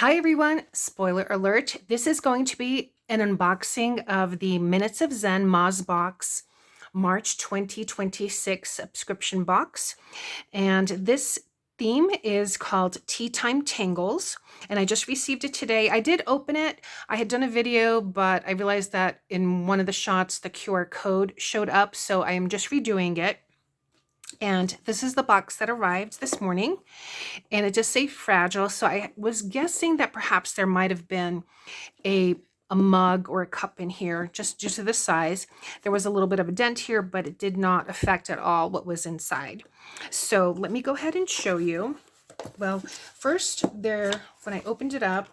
Hi everyone, spoiler alert. This is going to be an unboxing of the Minutes of Zen MoZ box, March 2026 subscription box. And this theme is called Tea Time Tangles. And I just received it today. I did open it. I had done a video, but I realized that in one of the shots, the QR code showed up. So I am just redoing it. And this is the box that arrived this morning. And it just say fragile. So I was guessing that perhaps there might have been a mug or a cup in here, just due to the size. There was a little bit of a dent here, but it did not affect at all what was inside. So let me go ahead and show you. Well, first when I opened it up,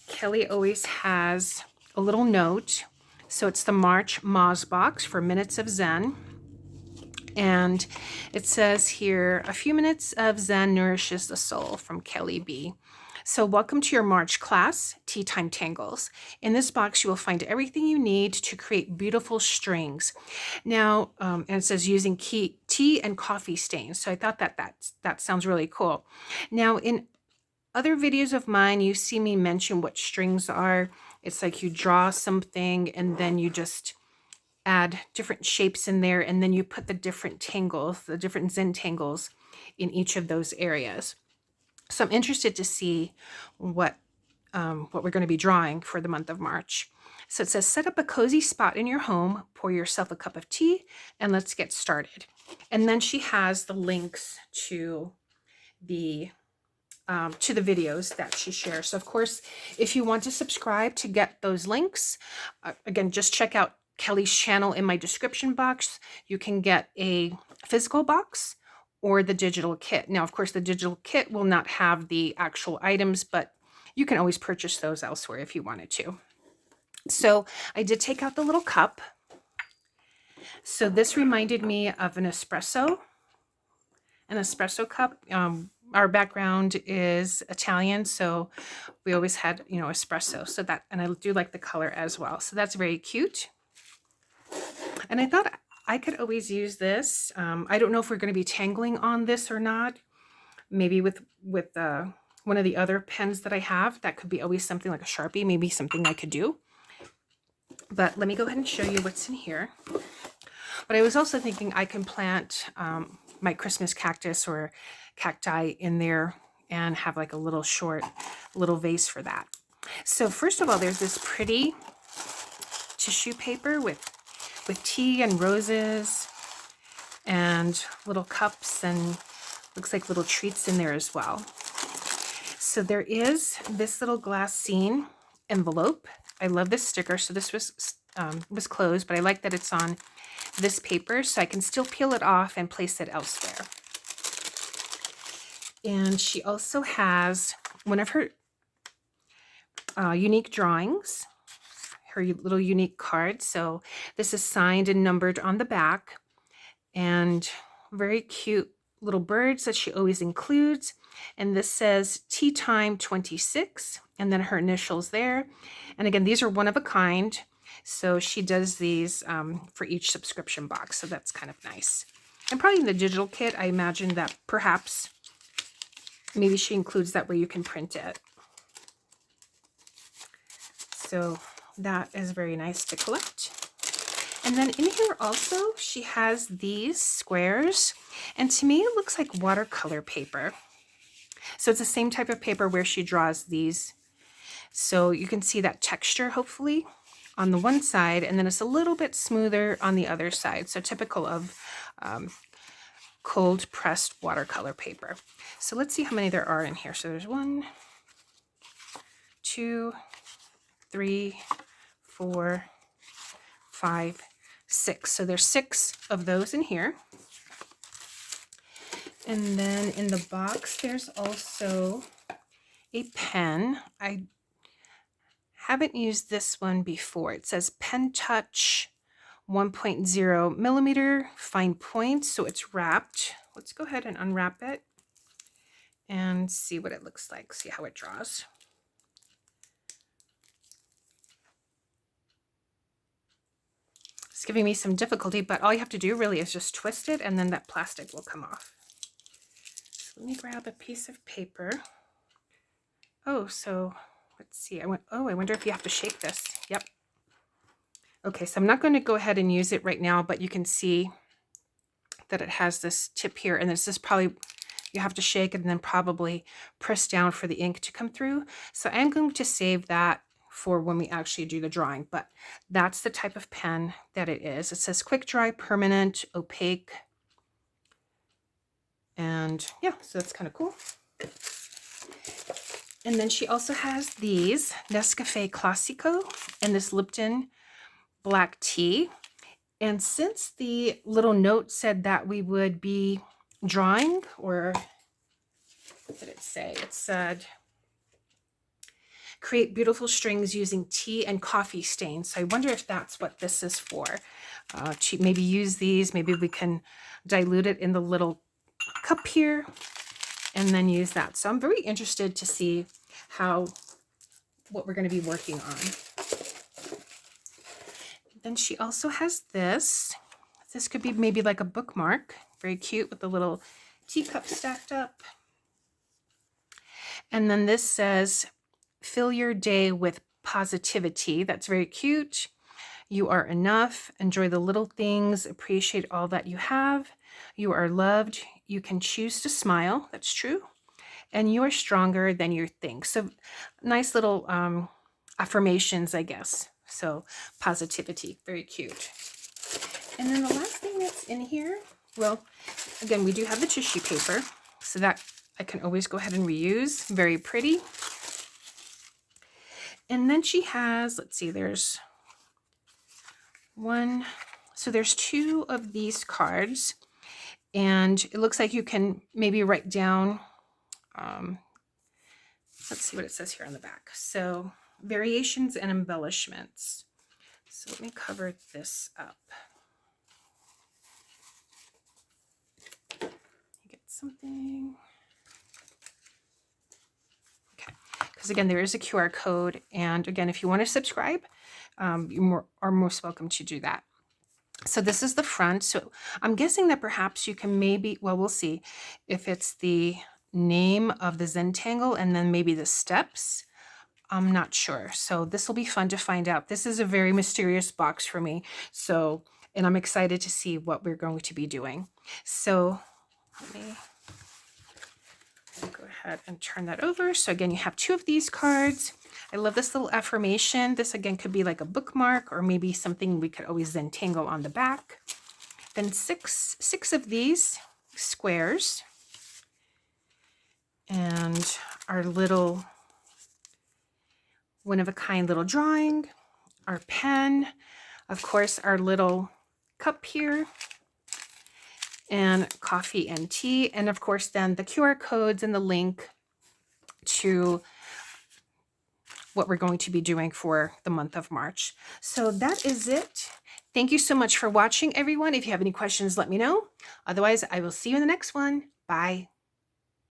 Kelly always has a little note. So it's the March MoZ box for Minutes of Zen. And it says here, a few minutes of Zen nourishes the soul, from Kelly B. So welcome to your March class, Tea Time Tangles. In this box, you will find everything you need to create beautiful strings. Now, and it says using tea and coffee stains. So I thought that sounds really cool. Now, in other videos of mine, you see me mention what strings are. It's like you draw something and then you just add different shapes in there, and then you put the different tangles, the different Zentangles in each of those areas. So I'm interested to see what we're going to be drawing for the month of March. So it says, set up a cozy spot in your home, pour yourself a cup of tea, and let's get started. And then she has the links to the videos that she shares. So of course, if you want to subscribe to get those links, again, just check out Kelly's channel in my description box. You can get a physical box or the digital kit. Now, of course, the digital kit will not have the actual items, but you can always purchase those elsewhere if you wanted to. So I did take out the little cup. So this reminded me of an espresso cup. Our background is Italian, so we always had, espresso. So that, and I do like the color as well. So that's very cute. And I thought I could always use this. I don't know if we're going to be tangling on this or not. Maybe with one of the other pens that I have, that could be always something like a Sharpie, maybe something I could do. But let me go ahead and show you what's in here. But I was also thinking I can plant my Christmas cactus or cacti in there and have like a little vase for that. So first of all, there's this pretty tissue paper with tea and roses and little cups, and looks like little treats in there as well. So there is this little glassine envelope. I love this sticker. So this was closed, but I like that it's on this paper, so I can still peel it off and place it elsewhere. And she also has one of her unique drawings, her little unique card. So this is signed and numbered on the back, and very cute little birds that she always includes. And this says Tea Time 26, and then her initials there. And again, these are one of a kind. So she does these for each subscription box. So that's kind of nice. And probably in the digital kit, I imagine that perhaps maybe she includes that where you can print it. So that is very nice to collect. And then in here also, she has these squares. And to me, it looks like watercolor paper. So it's the same type of paper where she draws these. So you can see that texture, hopefully, on the one side, and then it's a little bit smoother on the other side. So typical of cold pressed watercolor paper. So let's see how many there are in here. So there's 1, 2, 3, 4, 5, 6. So there's 6 of those in here. And then in the box, there's also a pen. I haven't used this one before. It says Pen Touch 1.0 millimeter fine point. So it's wrapped. Let's go ahead and unwrap it and see what it looks like. See how it draws. It's giving me some difficulty, but all you have to do really is just twist it, and then that plastic will come off. So let me grab a piece of paper. Oh, so let's see. I wonder if you have to shake this. Yep. Okay, so I'm not going to go ahead and use it right now, but you can see that it has this tip here, and this is probably, you have to shake it and then probably press down for the ink to come through. So I'm going to save that for when we actually do the drawing, but that's the type of pen that it is. It says quick dry, permanent, opaque. And yeah, so that's kind of cool. And then she also has these Nescafe Classico and this Lipton black tea. And since the little note said that we would be drawing, or what did it say? It said, create beautiful strings using tea and coffee stains. So I wonder if that's what this is for. To maybe use these, maybe we can dilute it in the little cup here and then use that. So I'm very interested to see what we're going to be working on. Then she also has this. This could be maybe like a bookmark. Very cute with the little teacup stacked up. And then this says, fill your day with positivity. That's very cute. You are enough. Enjoy the little things. Appreciate all that you have. You are loved. You can choose to smile. That's true. And you are stronger than you think. So nice little affirmations, I guess. So positivity, very cute. And then the last thing that's in here, well, again, we do have the tissue paper, so that I can always go ahead and reuse. Very pretty. And then she has, let's see, there's one, so there's two of these cards, and it looks like you can maybe write down, let's see what it says here on the back. So variations and embellishments. So let me cover this up. Get something. Okay, because again, there is a QR code, and again, if you want to subscribe, you are most welcome to do that. So this is the front. So I'm guessing that perhaps you can maybe, well, we'll see if it's the name of the Zentangle and then maybe the steps. I'm not sure. So this will be fun to find out. This is a very mysterious box for me. So, and I'm excited to see what we're going to be doing. So let me go ahead and turn that over. So again, you have two of these cards. I love this little affirmation. This again could be like a bookmark or maybe something we could always Zentangle on the back. Then six of these squares. And our little one-of-a-kind little drawing, our pen, of course, our little cup here, and coffee and tea, and of course then the QR codes and the link to what we're going to be doing for the month of March. So that is it. Thank you so much for watching, everyone. If you have any questions, let me know. Otherwise, I will see you in the next one. Bye.